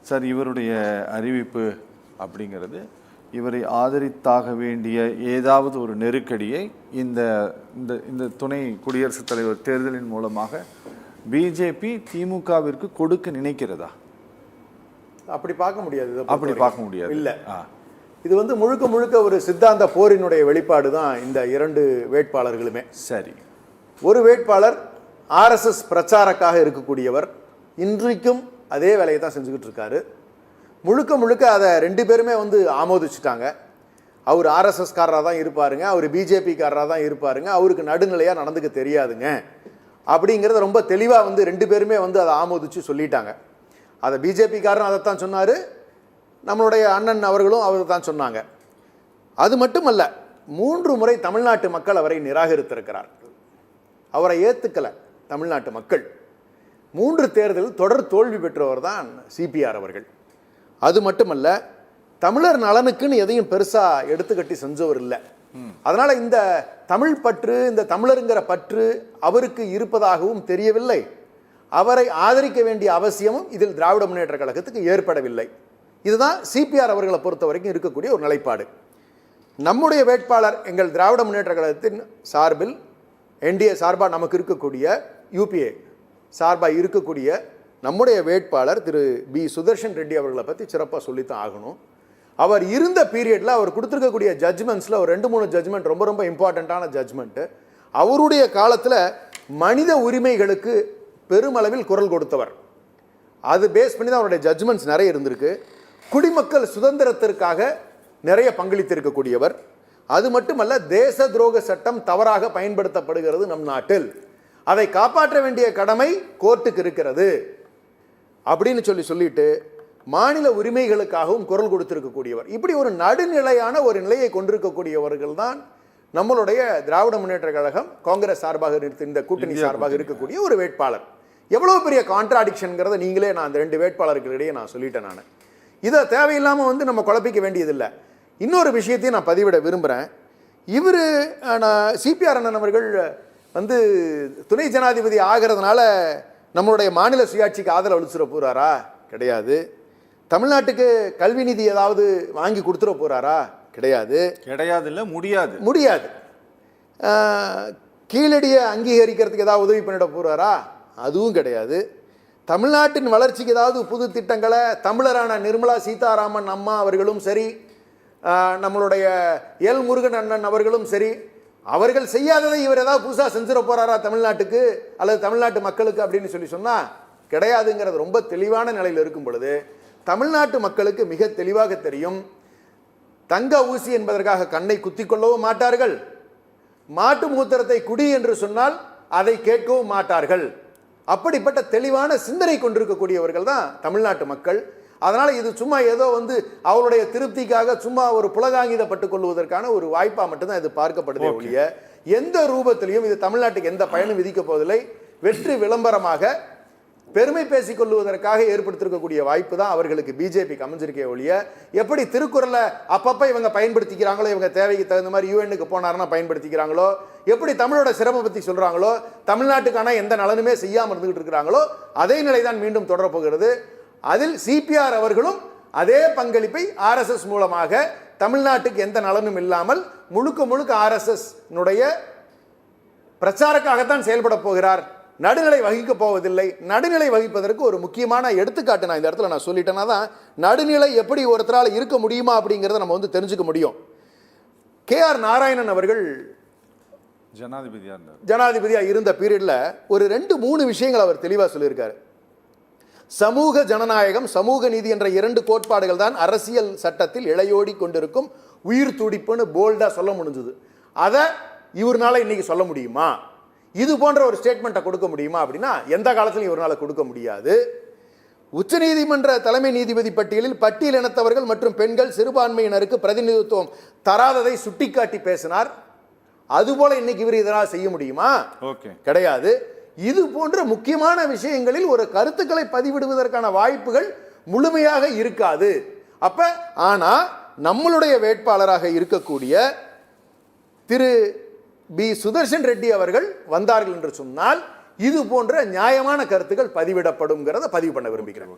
Sir, இவருடைய அறிவிப்பு அப்படிங்கிறது இவரை ஆதரித்தாக வேண்டிய ஏதாவது ஒரு நெருக்கடியை இந்த இந்த இந்த துணை குடியரசுத் தலைவர் தேர்தலின் மூலமாக பிஜேபி திமுகவிற்கு கொடுக்க நினைக்கிறதா? அப்படி பார்க்க முடியாது. அப்படி பார்க்க முடியாது. இல்லை, இது வந்து முழுக்க முழுக்க ஒரு சித்தாந்த போரினுடைய வெளிப்பாடு தான் இந்த இரண்டு வேட்பாளர்களுமே. சரி, ஒரு வேட்பாளர் ஆர்எஸ்எஸ் பிரச்சாரக்காக இருக்கக்கூடியவர், இன்றைக்கும் அதே வேலையை தான் செஞ்சுக்கிட்டு இருக்காரு. முழுக்க முழுக்க அதை ரெண்டு பேருமே வந்து ஆமோதிச்சுட்டாங்க. அவர் ஆர்எஸ்எஸ்காரராக தான் இருப்பாருங்க, அவர் பிஜேபிக்காரராக தான் இருப்பாருங்க, அவருக்கு நடுநிலையாக நடந்துக்க தெரியாதுங்க அப்படிங்கிறத ரொம்ப தெளிவாக வந்து ரெண்டு பேருமே வந்து அதை ஆமோதிச்சு சொல்லிட்டாங்க. அதை பிஜேபிக்காரரும் அதைத்தான் சொன்னார், நம்மளுடைய அண்ணன் அவர்களும் அவர் தான் சொன்னாங்க. அது மட்டுமல்ல, 3 முறை தமிழ்நாட்டு மக்கள் அவரை நிராகரித்திருக்கிறார். அவரை ஏற்றுக்கலை தமிழ்நாட்டு மக்கள். 3 தேர்தலில் தொடர் தோல்வி பெற்றவர் தான் சிபிஆர் அவர்கள். அது மட்டுமல்ல, தமிழர் நலனுக்குன்னு எதையும் பெருசாக எடுத்துக்கட்டி செஞ்சவர் இல்லை. அதனால் இந்த தமிழ் பற்று, இந்த தமிழருங்கிற பற்று அவருக்கு இருப்பதாகவும் தெரியவில்லை. அவரை ஆதரிக்க வேண்டிய அவசியமும் இதில் திராவிட முன்னேற்ற கழகத்துக்கு ஏற்படவில்லை. இதுதான் சிபிஆர் அவர்களை பொறுத்த வரைக்கும் இருக்கக்கூடிய ஒரு நிலைப்பாடு. நம்முடைய வேட்பாளர், எங்கள் திராவிட முன்னேற்ற கழகத்தின் சார்பில் என்டிஏ சார்பாக நமக்கு இருக்கக்கூடிய, யூபிஏ சார்பாக இருக்கக்கூடிய நம்முடைய வேட்பாளர் திரு பி சுதர்ஷன் ரெட்டி அவர்களை பற்றி சிறப்பாக சொல்லித்தான் ஆகணும். அவர் இருந்த பீரியடில் அவர் கொடுத்துருக்கக்கூடிய ஜட்ஜ்மெண்ட்ஸில் ஒரு 2-3 ஜட்ஜ்மெண்ட் ரொம்ப ரொம்ப இம்பார்ட்டண்ட்டான ஜட்ஜ்மெண்ட்டு. அவருடைய காலத்தில் மனித உரிமைகளுக்கு பெருமளவில் குரல் கொடுத்தவர். அது பேஸ் பண்ணி தான் அவருடைய ஜட்ஜ்மெண்ட்ஸ் நிறைய இருந்திருக்கு. குடிமக்கள் சுதந்திரத்திற்காக நிறைய பங்களித்திருக்கக்கூடியவர். அது மட்டுமல்ல, தேச துரோக சட்டம் தவறாக பயன்படுத்தப்படுகிறது நம் நாட்டில், அதை காப்பாற்ற வேண்டிய கடமை கோர்ட்டுக்கு இருக்கிறது அப்படின்னு சொல்லிட்டு மாநில உரிமைகளுக்காகவும் குரல் கொடுத்திருக்கக்கூடியவர். இப்படி ஒரு நடுநிலையான ஒரு நிலையை கொண்டிருக்கக்கூடியவர்கள் தான் நம்மளுடைய திராவிட முன்னேற்ற கழகம் காங்கிரஸ் சார்பாக இந்த கூட்டணி சார்பாக இருக்கக்கூடிய ஒரு வேட்பாளர். எவ்வளவு பெரிய கான்ட்ராடிக்ஷன்ங்கிறத நீங்களே நான் அந்த 2 வேட்பாளர்களிடையே நான் சொல்லிட்டேன். நான் இதை தேவையில்லாமல் வந்து நம்ம குழப்பிக்க வேண்டியதில்லை. இன்னொரு விஷயத்தையும் நான் பதிவிட விரும்புகிறேன். இவர் சிபிஆர் அண்ணன் அவர்கள் வந்து துணை ஜனாதிபதி ஆகிறதுனால நம்மளுடைய மாநில சுயாட்சிக்கு ஆதரவு அளிச்சுட போகிறாரா? கிடையாது. தமிழ்நாட்டுக்கு கல்வி நிதி ஏதாவது வாங்கி கொடுத்துட போகிறாரா? கிடையாது. கிடையாது, இல்லை, முடியாது. முடியாது. கீழடியை அங்கீகரிக்கிறதுக்கு ஏதாவது உதவி பண்ணிட போகிறாரா? அதுவும் கிடையாது. தமிழ்நாட்டின் வளர்ச்சிக்கு ஏதாவது புது திட்டங்களை தமிழரான நிர்மலா சீதாராமன் அம்மா அவர்களும் சரி, நம்மளுடைய எல் முருகன் அண்ணன் அவர்களும் சரி, அவர்கள் செய்யாததை இவர் ஏதாவது புதுசாக செஞ்சிட போகிறாரா தமிழ்நாட்டுக்கு அல்லது தமிழ்நாட்டு மக்களுக்கு அப்படின்னு சொன்னால் கிடையாதுங்கிறது ரொம்ப தெளிவான நிலையில் இருக்கும் பொழுது, தமிழ்நாட்டு மக்களுக்கு மிக தெளிவாக தெரியும், தங்க ஊசி என்பதற்காக கண்ணை குத்தி கொள்ளவும் மாட்டார்கள், மாட்டு மூத்திரத்தை குடி என்று சொன்னால் அதை கேட்கவும் மாட்டார்கள். அப்படிப்பட்ட தெளிவான சிந்தனை கொண்டிருக்கக்கூடியவர்கள் தான் தமிழ்நாட்டு மக்கள். அதனால் இது சும்மா ஏதோ வந்து அவருடைய திருப்திக்காக சும்மா ஒரு புலகாங்கிதப்பட்டுக் கொள்வதற்கான ஒரு வாய்ப்பாக மட்டும்தான் இது பார்க்கப்படுதே ஒழிய எந்த ரூபத்திலையும் இது தமிழ்நாட்டுக்கு எந்த பயனும் விதிக்க போவதில்லை. வெற்றி விளம்பரமாக பெருமை பேசிக் கொள்வதற்காக ஏற்படுத்திருக்கக்கூடிய வாய்ப்பு தான் அவர்களுக்கு பிஜேபிக்கு அமைஞ்சிருக்கே ஒழிய, எப்படி திருக்குறளை அப்பப்போ இவங்க பயன்படுத்திக்கிறாங்களோ, இவங்க தேவைக்கு தகுந்த மாதிரி யூஎன்னுக்கு போனாருன்னா பயன்படுத்திக்கிறாங்களோ, எப்படி தமிழோட சிறப்பை பற்றி சொல்கிறாங்களோ, தமிழ்நாட்டுக்கான எந்த நலனுமே செய்யாமல் இருந்துகிட்டு இருக்கிறாங்களோ, அதே நிலை தான் மீண்டும் தொடரப்போகிறது. அதில் சிபிஆர் அவர்களும் அதே பங்களிப்பை ஆர்எஸ்எஸ் மூலமாக தமிழ்நாட்டுக்கு எந்த நலனும் இல்லாமல் முழுக்க முழுக்க ஆர்எஸ்எஸ் பிரச்சாரக்காகத்தான் செயல்பட போகிறார், நடுநிலை வகிக்க போவதில்லை. நடுநிலை வகிப்பதற்கு ஒரு முக்கியமான எடுத்துக்காட்டு நான் இந்த இடத்துல நான் சொல்லிட்டேன்னா தான் நடுநிலை எப்படி ஒருத்தரால் இருக்க முடியுமா அப்படிங்கிறத நம்ம வந்து தெரிஞ்சுக்க முடியும். KR நாராயணன் அவர்கள் ஜனாதிபதியாக இருந்த பீரியடில் ஒரு 2-3 விஷயங்கள் அவர் தெளிவாக சொல்லியிருக்காரு. சமூக ஜனநாயகம், சமூக நீதி என்ற 2 கோட்பாடுகள் தான் அரசியல் சட்டத்தில் இழையோடி கொண்டிருக்கும் உயிர் துடிப்புன்னு போல்டா சொல்ல முடிஞ்சது. அதை இவர்னால இன்னைக்கு சொல்ல முடியுமா? இது போன்ற ஒரு ஸ்டேட்மெண்ட்டை கொடுக்க முடியுமா அப்படின்னா எந்த காலத்திலும் இவரால் கொடுக்க முடியாது. உச்சநீதிமன்ற தலைமை நீதிபதி பட்டியலில் பட்டியலினத்தவர்கள் மற்றும் பெண்கள் சிறுபான்மையினருக்கு பிரதிநிதித்துவம் தராததை சுட்டிக்காட்டி பேசினார். அதுபோல இன்னைக்கு இவர் இதனால் செய்ய முடியுமா? கிடையாது. இது போன்ற முக்கியமான விஷயங்களில் ஒரு கருத்துக்களை பதிவிடுவதற்கான வாய்ப்புகள் முழுமையாக இருக்காது. ஆனா நம்மளுடைய வேட்பாளராக இருக்கக்கூடிய திரு பி சுதர்ஷன் ரெட்டி அவர்கள் வந்தார்கள் என்று சொன்னால் இது போன்ற நியாயமான கருத்துக்கள் பதிவிடப்படும் பதிவு பண்ண விரும்புகிறேன்.